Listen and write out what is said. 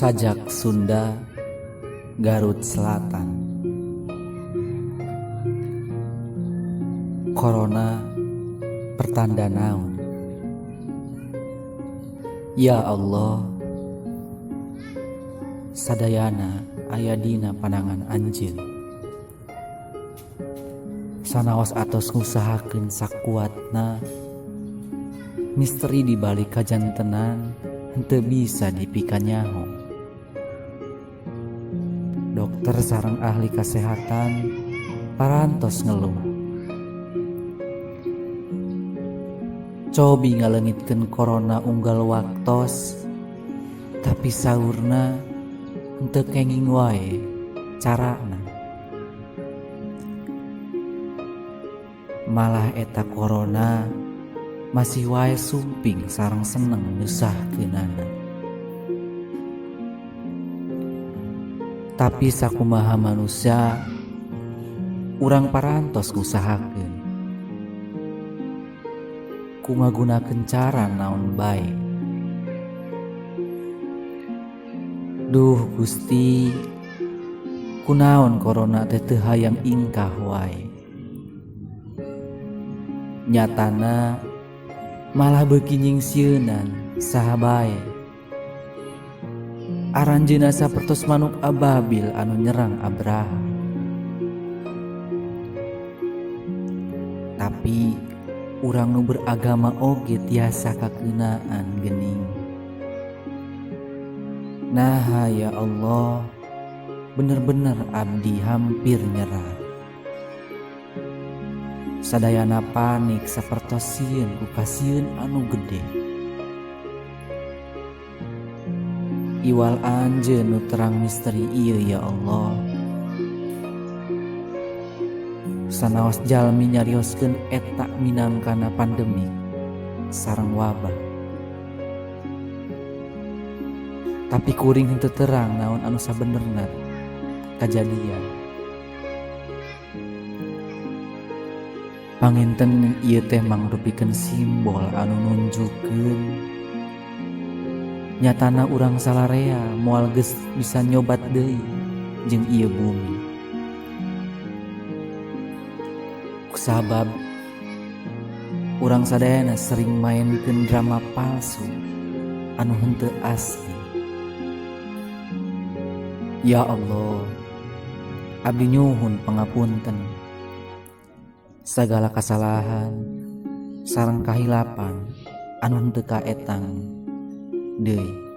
Sajak Sunda, Garut Selatan. Corona pertanda naon? Ya Allah, sadayana aya dina panangan Anjeun. Sanaos atos ngusahakeun sakuatna, misteri dibalik kajantenan henteu bisa dipikan nyaho. Dokter sareng ahli kesehatan parantos ngeluh. Cobi ngaleungitkeun corona unggal waktos, tapi saurna henteu kenging wae carana. Malah eta corona masih wae sumping sareng seneng nyusahkeunana. Tapi sakumaha manusia, urang parantos ngusahakeun kumagunakeun cara naon bae. Duh Gusti, kunaon corona teh teu hayang ingkah wae. Nyatana malah beuki nyingsieunan saha bae. Aranjeunna sapertos manuk ababil anu nyerang Abraha. Tapi urang nu beragama oge tiasa kakeunaan geuning. Nah ya Allah, bener-bener abdi hampir nyerah. Sadayana panik sapertos sieun ku kasieun anu gede. Iwal Anjeun nu terang misteri ieu ya Allah. Sanaos jalmi nyarioskeun eta minangkana pandemi sareng wabah. Tapi kuring henteu terang naon anu sabenerna kajadian. Panginten ieu teh mangrupikeun simbol anu nunjukkeun nyatana urang salarea moal geus bisa nyobat deui jeung ieu bumi. Kusabab urang sadayana sering mainkeun drama palsu anu henteu asli. Ya Allah, abdi nyuhun pangapunten. Sagala kasalahan sareng kahilapan anu henteu kaetang deui.